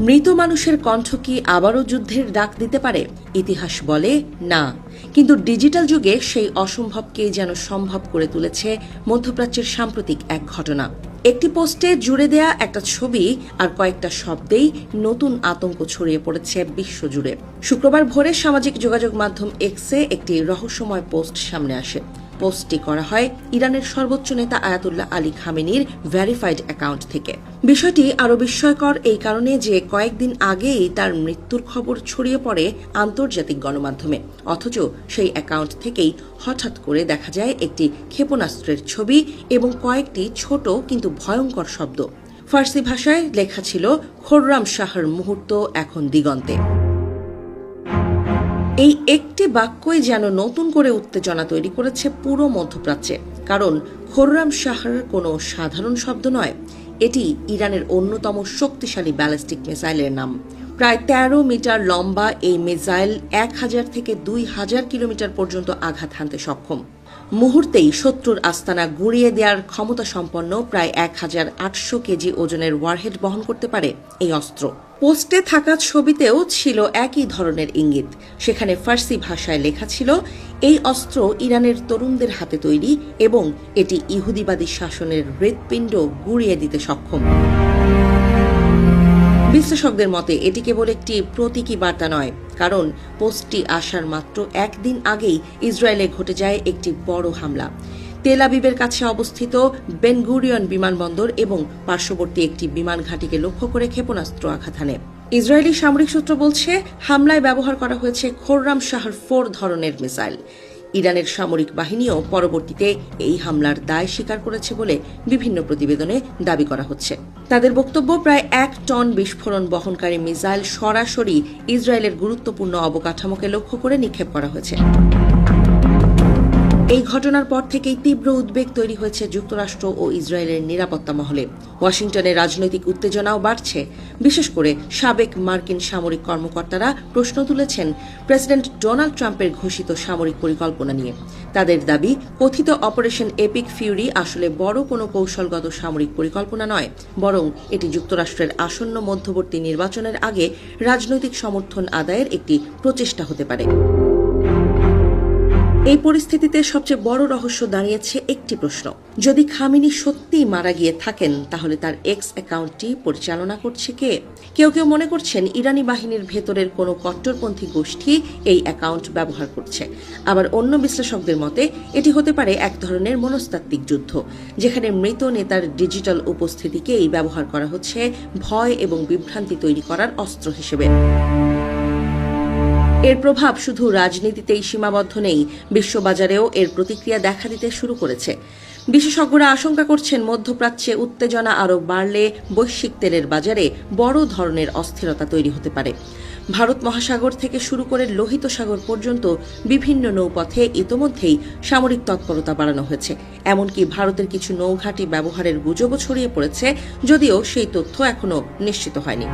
মৃত মানুষের কণ্ঠ কি আবারও যুদ্ধের ডাক দিতে পারে? ইতিহাস বলে না, কিন্তু ডিজিটাল যুগে সেই অসম্ভবকে যেন সম্ভব করে তুলেছে মধ্যপ্রাচ্যের সাম্প্রতিক এক ঘটনা। একটি পোস্টে জুড়ে দেয়া একটা ছবি আর কয়েকটা শব্দেই নতুন আতঙ্ক ছড়িয়ে পড়েছে বিশ্বজুড়ে। শুক্রবার ভোরে সামাজিক যোগাযোগ মাধ্যম এক্সে একটি রহস্যময় পোস্ট সামনে আসে। পোস্টটি করা হয় ইরানের সর্বোচ্চ নেতা আয়াতুল্লাহ আলী খামেনির ভেরিফাইড অ্যাকাউন্ট থেকে। বিষয়টি আরও বিস্ময়কর এই কারণে যে কয়েকদিন আগেই তার মৃত্যুর খবর ছড়িয়ে পড়ে আন্তর্জাতিক গণমাধ্যমে, অথচ সেই অ্যাকাউন্ট থেকেই হঠাৎ করে দেখা যায় একটি ক্ষেপণাস্ত্রের ছবি এবং কয়েকটি ছোট কিন্তু ভয়ঙ্কর শব্দ। ফার্সি ভাষায় লেখা ছিল, খোররাম শাহর মুহূর্ত এখন দিগন্তে। এই একটি বাক্যই যেন নতুন করে উত্তেজনা তৈরি করেছে পুরো মধ্যপ্রাচ্যে, কারণ খোররাম শাহর কোনো সাধারণ শব্দ নয়, এটি ইরানের অন্যতম শক্তিশালী ব্যালিস্টিক মিসাইলের নাম। প্রায় ১৩ মিটার লম্বা এই মিসাইল ১,০০০ থেকে ২,০০০ কিলোমিটার পর্যন্ত আঘাত হানতে সক্ষম। মুহূর্তেই শত্রুর আস্তানা গুঁড়িয়ে দেওয়ার ক্ষমতা সম্পন্ন প্রায় ১,৮০০ কেজি ওজনের ওয়ারহেড বহন করতে পারে এই অস্ত্র। পোস্টে থাকা ছবিতেও ছিল একই ধরনের ইঙ্গিত। সেখানে ফার্সি ভাষায় লেখা ছিল, এই অস্ত্র ইরানের তরুণদের হাতে তৈরি এবং এটি ইহুদিবাদী শাসনের হৃৎপিণ্ড গুঁড়িয়ে দিতে সক্ষম। বিশ্লেষকদের মতে এটি কেবল একটি প্রতীকী বার্তা নয়, কারণ পোস্টটি আসার মাত্র একদিন আগেই ইসরায়েলে ঘটে যায় একটি বড় হামলা। তেল আবিবের কাছে অবস্থিত বেন গুরিয়ন বিমানবন্দর এবং পার্শ্ববর্তী একটি বিমান ঘাঁটিকে লক্ষ্য করে ক্ষেপণাস্ত্র আঘাত হানে। ইসরায়েলি সামরিক সূত্র বলছে, হামলায় ব্যবহার করা হয়েছে খোররাম শাহর 4 ধরনের মিসাইল। ইরানের সামরিক বাহিনীও পরবর্তীতে এই হামলার দায় স্বীকার করেছে বলে বিভিন্ন প্রতিবেদনে দাবি করা হচ্ছে। তাদের বক্তব্য, প্রায় ১ টন বিস্ফোরণ বহনকারী মিসাইল সরাসরি ইসরায়েলের গুরুত্বপূর্ণ অবকাঠামোকে লক্ষ্য করে নিক্ষেপ করা হয়েছে। এই ঘটনার পর থেকেই তীব্র উদ্বেগ তৈরি হয়েছে যুক্তরাষ্ট্র ও ইসরায়েলের নিরাপত্তা মহলে। ওয়াশিংটনে রাজনৈতিক উত্তেজনাও বাড়ছে। বিশেষ করে সাবেক মার্কিন সামরিক কর্মকর্তারা প্রশ্ন তুলেছেন প্রেসিডেন্ট ডোনাল্ড ট্রাম্পের ঘোষিত সামরিক পরিকল্পনা নিয়ে। তাদের দাবি, কথিত অপারেশন এপিক ফিউরি আসলে বড় কোনো কৌশলগত সামরিক পরিকল্পনা নয়, বরং এটি যুক্তরাষ্ট্রের আসন্ন মধ্যবর্তী নির্বাচনের আগে রাজনৈতিক সমর্থন আদায়ের একটি প্রচেষ্টা হতে পারে। এই পরিস্থিতিতে সবচেয়ে বড় রহস্য দাঁড়িয়েছে একটি প্রশ্ন, যদি খামেনি সত্যিই মারা গিয়ে থাকেন তাহলে তার এক্স অ্যাকাউন্টটি পরিচালনা করছে কে? কেউ কেউ মনে করছেন ইরানি বাহিনীর ভেতরের কোনো কট্টরপন্থী গোষ্ঠী এই অ্যাকাউন্ট ব্যবহার করছে। আবার অন্য বিশ্লেষকদের মতে এটি হতে পারে এক ধরনের মনস্তাত্ত্বিক যুদ্ধ, যেখানে মৃত নেতার ডিজিটাল উপস্থিতিকেই ব্যবহার করা হচ্ছে ভয় এবং বিভ্রান্তি তৈরি করার অস্ত্র হিসেবে। এর প্রভাব শুধু রাজনীতিতেই সীমাবদ্ধ নেই, বিশ্ববাজারেও এর প্রতিক্রিয়া দেখা দিতে শুরু করেছে। বিশেষজ্ঞরা আশঙ্কা করছেন, মধ্যপ্রাচ্যে উত্তেজনা আরও বাড়লে বৈশ্বিক তেলের বাজারে বড় ধরনের অস্থিরতা তৈরি হতে পারে। ভারত মহাসাগর থেকে শুরু করে লোহিত সাগর পর্যন্ত বিভিন্ন নৌপথে ইতোমধ্যেই সামরিক তৎপরতা বাড়ানো হয়েছে। এমনকি ভারতের কিছু নৌঘাঁটি ব্যবহারের গুজবও ছড়িয়ে পড়েছে, যদিও সেই তথ্য এখনো নিশ্চিত হয়নি।